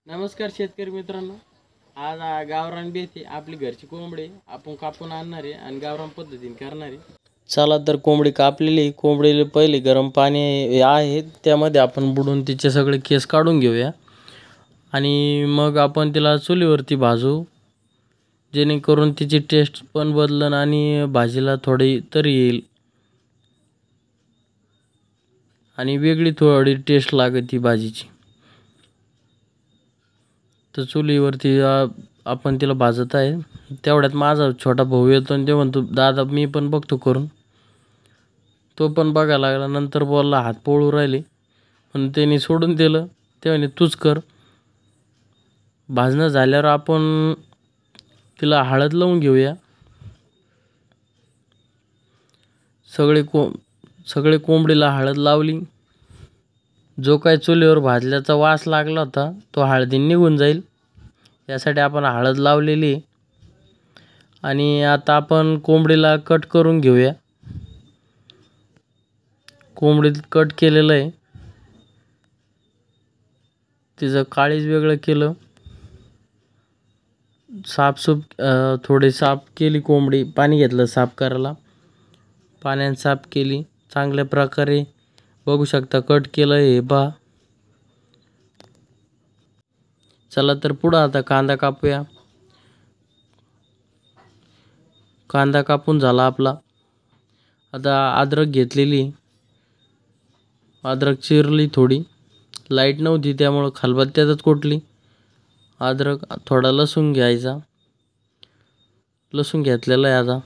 नमस्कार शेतकरी मित्रांनो, आज गावरान बेते आपली घरची कोंबडी आपण कापून आणणार आहे आणि गावरान पद्धतीने करणार आहे। चला तर कोंबडी कापलेली, कोंबडीला पहिले गरम पाणी आहे त्यामध्ये आपण बुडून तिचे सगळे केस काढून घेऊया आणि मग आपण तिला चुलीवरती भाजू, जेणेकरून तिची टेस्ट पण बदलेल आणि भाजीला थोडी तरी येईल आणि वेगळी थोडी टेस्ट लागते भाजीची। तर चुलीवरती आपण तिला भाजत आहे, तेवढ्यात माझा छोटा भाऊ येतो आणि ते म्हणतो दादा मी पण बघतो करून। तो पण बघायला लागला, नंतर बोलला हात पोळू राहिले पण त्याने सोडून दिलं, ते म्हणे तूच कर। भाजणं झाल्यावर आपण तिला हळद लावून घेऊया। सगळे कोंबडीला हळद लावली, जो काय चुलीवर भाजल्याचा वास लागला होता तो हळदीने निघून जाईल यासाठी आपण हळद लावलेली। आणि आता आपण कोंबडीला कट करून घेऊया। कोंबडी कट केलेलं आहे, तिचं काळीज वेगळं केलं, थोडी साफ केली कोंबडी, पाणी घेतलं साफ करायला, पाण्याने साफ केली चांगल्या प्रकारे, बघू शकता कट केलं हे पहा। चला तर पुढे आता कांदा कापूया। कांदा कापून झाला आपला, आता अद्रक घेतलेली, अद्रक चिरली, थोडी लाईट नव्हती त्यामुळे खलबत्त्यातच कुटली। अद्रक थोडा लसूण घ्यायचा, लसूण घेतलेला आहे, आता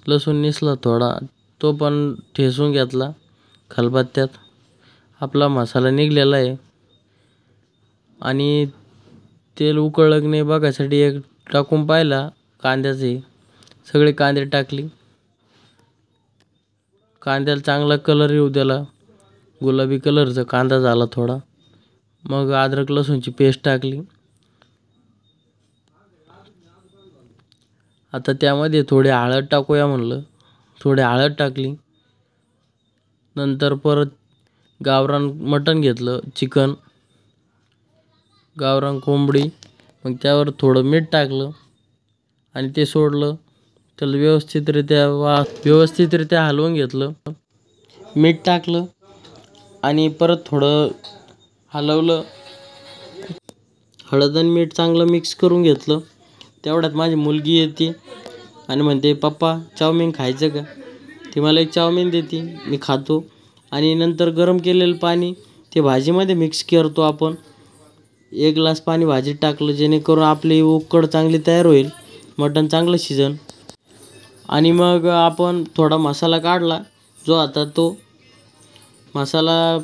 लसूण निसला थोडा, तो पण ठेसून घेतला खलबत्त्यात। आपला मसाला निघलेला आहे आणि तेल उकळलं की नाही बघायसाठी एक टाकून पाहिला कांद्याचे, सगळे कांदे टाकली, कांद्याला चांगला कलर येऊ द्याला, गुलाबी कलरचा कांदा झाला थोडा, मग अद्रक लसूणची पेस्ट टाकली। आता त्यामध्ये थोडी हळद टाकूया म्हणलं, थोडी हळद टाकली, नंतर परत गावरान मटण घेतलं, चिकन गावरान कोंबडी, मग त्यावर थोडं मीठ टाकलं आणि ते सोडलं, त्याला व्यवस्थितरित्या हलवून घेतलं, मीठ टाकलं आणि परत थोडं हलवलं, हळद आणि मीठ चांगलं मिक्स करून घेतलं। तेवढ्यात माझी मुलगी येते आणि म्हणते पप्पा चाऊमिन खायचं का? ती मला एक चाऊमिन देते, मी खातो आणि नंतर गरम केलेलं पाणी ते भाजीमध्ये मिक्स करतो आपण। एक ग्लास पाणी भाजीत टाकलं जेणेकरून आपली उकड चांगली तयार होईल, मटण चांगलं शिजन। आणि मग आपण थोडा मसाला काढला, जो आता तो मसाला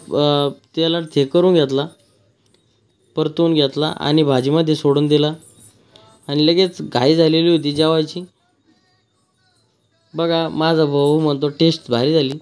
तेलात हे करून घेतला, परतून घेतला आणि भाजीमध्ये सोडून दिला आणि लगेच घाई झालेली होती जेवायची। बघा माझा भाऊ म्हणतो टेस्ट भारी झाली।